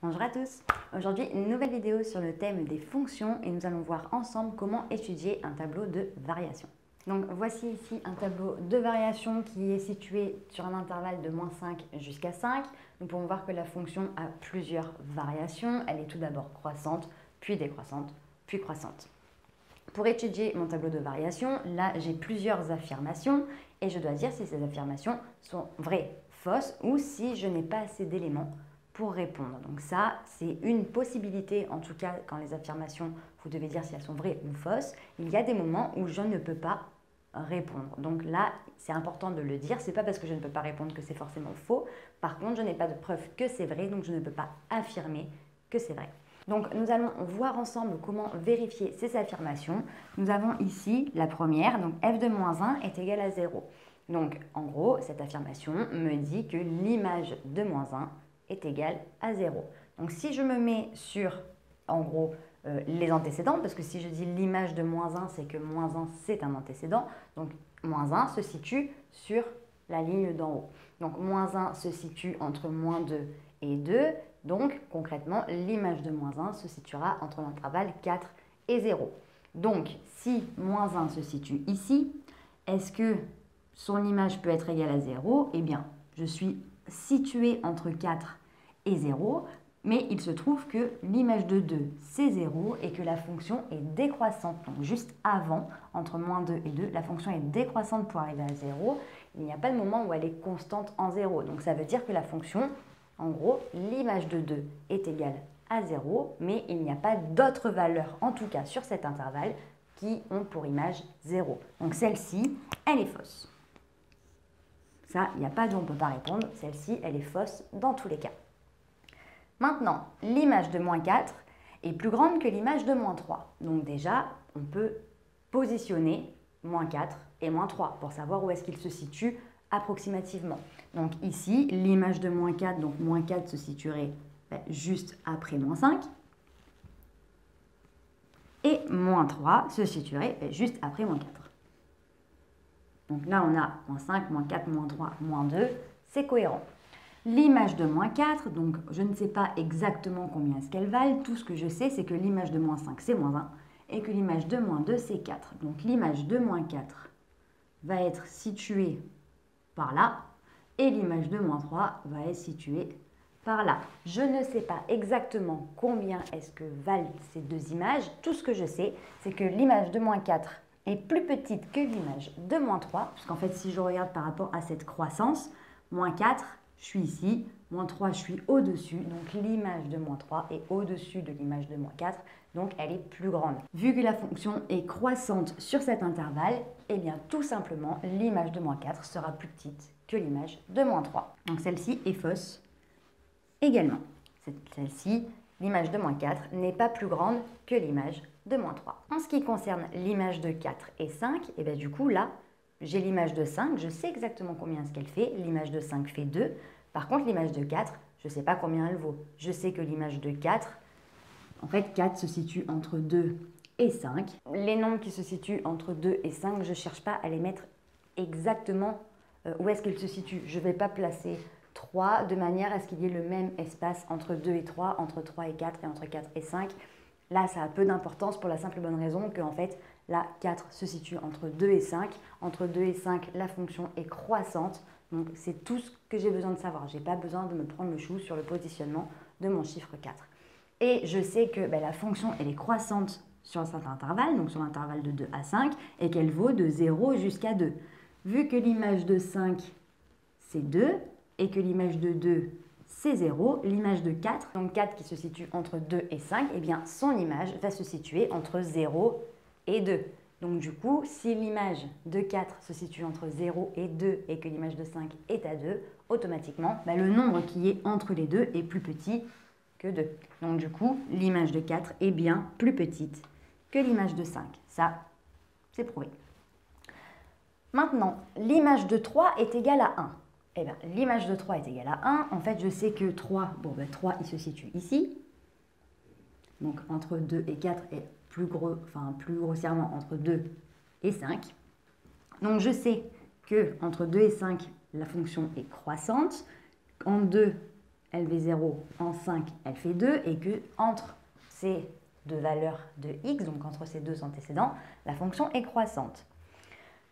Bonjour à tous. Aujourd'hui, une nouvelle vidéo sur le thème des fonctions et nous allons voir ensemble comment étudier un tableau de variation. Donc voici ici un tableau de variation qui est situé sur un intervalle de -5 jusqu'à 5. Nous pouvons voir que la fonction a plusieurs variations. Elle est tout d'abord croissante, puis décroissante, puis croissante. Pour étudier mon tableau de variation, là j'ai plusieurs affirmations et je dois dire si ces affirmations sont vraies, fausses ou si je n'ai pas assez d'éléments pour répondre. Donc ça, c'est une possibilité, en tout cas quand les affirmations, vous devez dire si elles sont vraies ou fausses. Il y a des moments où je ne peux pas répondre. Donc là, c'est important de le dire. C'est pas parce que je ne peux pas répondre que c'est forcément faux. Par contre, je n'ai pas de preuve que c'est vrai, donc je ne peux pas affirmer que c'est vrai. Donc nous allons voir ensemble comment vérifier ces affirmations. Nous avons ici la première, donc f de -1 est égal à 0. Donc en gros, cette affirmation me dit que l'image de -1 est égale à 0. Donc si je me mets sur, en gros, les antécédents, parce que si je dis l'image de -1, c'est que -1 c'est un antécédent, donc -1 se situe sur la ligne d'en haut. Donc -1 se situe entre -2 et 2, donc concrètement l'image de -1 se situera entre l'intervalle 4 et 0. Donc si -1 se situe ici, est-ce que son image peut être égale à 0? Eh bien, je suis situé entre 4 et 0, mais il se trouve que l'image de 2, c'est 0 et que la fonction est décroissante. Donc juste avant, entre -2 et 2, la fonction est décroissante pour arriver à 0. Il n'y a pas de moment où elle est constante en 0. Donc ça veut dire que la fonction, en gros, l'image de 2 est égale à 0, mais il n'y a pas d'autres valeurs, en tout cas sur cet intervalle, qui ont pour image 0. Donc celle-ci, elle est fausse. Ça, il n'y a pas d'où on ne peut pas répondre. Celle-ci, elle est fausse dans tous les cas. Maintenant, l'image de -4 est plus grande que l'image de -3. Donc déjà, on peut positionner -4 et -3 pour savoir où est-ce qu'ils se situent approximativement. Donc ici, l'image de -4, donc -4 se situerait juste après -5. Et -3 se situerait juste après -4. Donc là, on a -5, -4, -3, -2, c'est cohérent. L'image de -4, donc je ne sais pas exactement combien est-ce qu'elles valent. Tout ce que je sais, c'est que l'image de -5, c'est -1 et que l'image de -2, c'est 4. Donc l'image de -4 va être située par là et l'image de -3 va être située par là. Je ne sais pas exactement combien est-ce que valent ces deux images. Tout ce que je sais, c'est que l'image de -4 est plus petite que l'image de -3, puisqu'en fait, si je regarde par rapport à cette croissance, -4, je suis ici, -3, je suis au-dessus, donc l'image de -3 est au-dessus de l'image de -4, donc elle est plus grande. Vu que la fonction est croissante sur cet intervalle, eh bien tout simplement, l'image de -4 sera plus petite que l'image de -3. Donc celle-ci est fausse également. Celle-ci, l'image de -4 n'est pas plus grande que l'image de -3. En ce qui concerne l'image de 4 et 5, et bien du coup là, j'ai l'image de 5, je sais exactement combien est-ce qu'elle fait. L'image de 5 fait 2. Par contre, l'image de 4, je ne sais pas combien elle vaut. Je sais que l'image de 4, en fait 4 se situe entre 2 et 5. Les nombres qui se situent entre 2 et 5, je ne cherche pas à les mettre exactement où est-ce qu'ils se situent. Je ne vais pas placer 3 de manière à ce qu'il y ait le même espace entre 2 et 3, entre 3 et 4 et entre 4 et 5. Là, ça a peu d'importance pour la simple et bonne raison que, en fait, là, 4 se situe entre 2 et 5. Entre 2 et 5, la fonction est croissante. Donc, c'est tout ce que j'ai besoin de savoir. Je n'ai pas besoin de me prendre le chou sur le positionnement de mon chiffre 4. Et je sais que la fonction, elle est croissante sur cet intervalle, donc sur l'intervalle de 2 à 5, et qu'elle vaut de 0 jusqu'à 2. Vu que l'image de 5, c'est 2, et que l'image de 2, c'est 0, l'image de 4, donc 4 qui se situe entre 2 et 5, eh bien son image va se situer entre 0 et 2. Donc du coup, si l'image de 4 se situe entre 0 et 2 et que l'image de 5 est à 2, automatiquement, le nombre qui est entre les deux est plus petit que 2. Donc du coup, l'image de 4 est bien plus petite que l'image de 5. Ça, c'est prouvé. Maintenant, l'image de 3 est égale à 1. Eh bien, l'image de 3 est égale à 1. En fait, je sais que 3, 3, il se situe ici. Donc, entre 2 et 4 et plus grossièrement entre 2 et 5. Donc, je sais que entre 2 et 5, la fonction est croissante. En 2, LV0 en 5, elle fait 2, et que entre ces deux valeurs de x, donc entre ces deux antécédents, la fonction est croissante.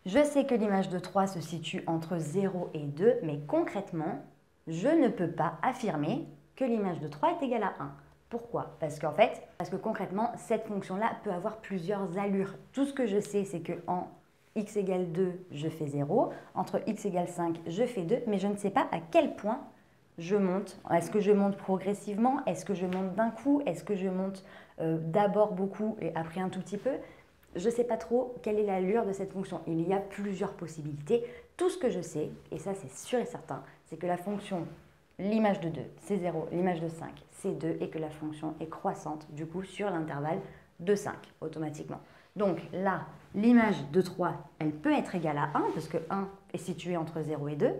Je sais que l'image de 3 se situe entre 0 et 2, mais concrètement, je ne peux pas affirmer que l'image de 3 est égale à 1. Pourquoi? Parce que concrètement, cette fonction-là peut avoir plusieurs allures. Tout ce que je sais, c'est qu'en x égale 2, je fais 0. Entre x égale 5, je fais 2. Mais je ne sais pas à quel point je monte. Est-ce que je monte progressivement? Est-ce que je monte d'un coup? Est-ce que je monte d'abord beaucoup et après un tout petit peu? Je ne sais pas trop quelle est l'allure de cette fonction. Il y a plusieurs possibilités. Tout ce que je sais, et ça c'est sûr et certain, c'est que la fonction, l'image de 2, c'est 0, l'image de 5, c'est 2, et que la fonction est croissante, du coup, sur l'intervalle de 5, automatiquement. Donc là, l'image de 3, elle peut être égale à 1, parce que 1 est situé entre 0 et 2,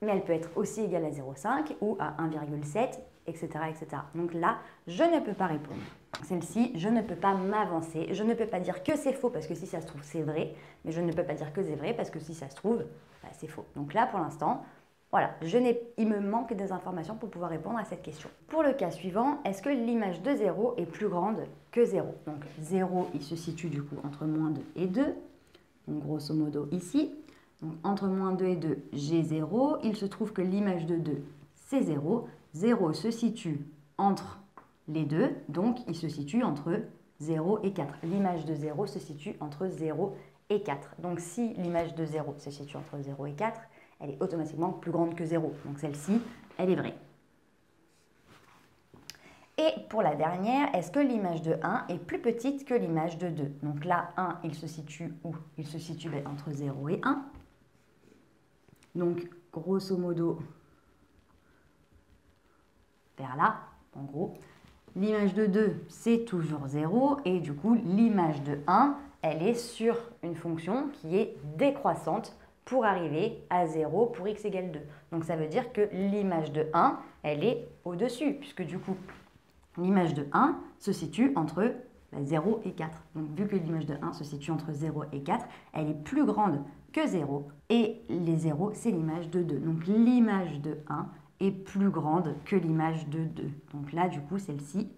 mais elle peut être aussi égale à 0,5 ou à 1,7, etc., etc. Donc là, je ne peux pas répondre. Celle-ci, je ne peux pas m'avancer. Je ne peux pas dire que c'est faux parce que si ça se trouve, c'est vrai. Mais je ne peux pas dire que c'est vrai parce que si ça se trouve, bah, c'est faux. Donc là, pour l'instant, voilà, il me manque des informations pour pouvoir répondre à cette question. Pour le cas suivant, est-ce que l'image de 0 est plus grande que 0? Donc 0, il se situe du coup entre moins 2 et 2. Donc grosso modo ici. Donc entre moins 2 et 2, j'ai 0. Il se trouve que l'image de 2, c'est 0. 0 se situe entre les deux, donc il se situe entre 0 et 4. L'image de 0 se situe entre 0 et 4. Donc si l'image de 0 se situe entre 0 et 4, elle est automatiquement plus grande que 0. Donc celle-ci, elle est vraie. Et pour la dernière, est-ce que l'image de 1 est plus petite que l'image de 2? Donc là, 1, il se situe où? Il se situe entre 0 et 1. Donc, grosso modo, vers là, en gros. L'image de 2, c'est toujours 0. Et du coup, l'image de 1, elle est sur une fonction qui est décroissante pour arriver à 0 pour x égale 2. Donc, ça veut dire que l'image de 1, elle est au-dessus, puisque du coup, l'image de 1 se situe entre 0 et 4. Donc, vu que l'image de 1 se situe entre 0 et 4, elle est plus grande que 0. Et les 0, c'est l'image de 2. Donc, l'image de 1 est plus grande que l'image de 2. Donc là, du coup, celle-ci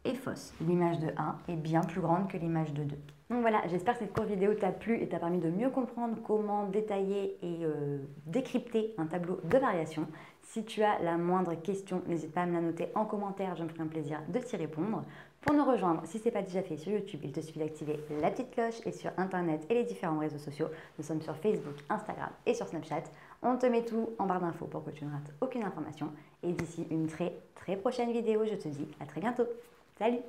est fausse. L'image de 1 est bien plus grande que l'image de 2. Donc voilà, j'espère que cette courte vidéo t'a plu et t'a permis de mieux comprendre comment détailler et décrypter un tableau de variation. Si tu as la moindre question, n'hésite pas à me la noter en commentaire, je me ferai un plaisir de t'y répondre. Pour nous rejoindre, si ce n'est pas déjà fait sur YouTube, il te suffit d'activer la petite cloche, et sur Internet et les différents réseaux sociaux, nous sommes sur Facebook, Instagram et sur Snapchat. On te met tout en barre d'infos pour que tu ne rates aucune information. Et d'ici une très prochaine vidéo, je te dis à très bientôt. Salut!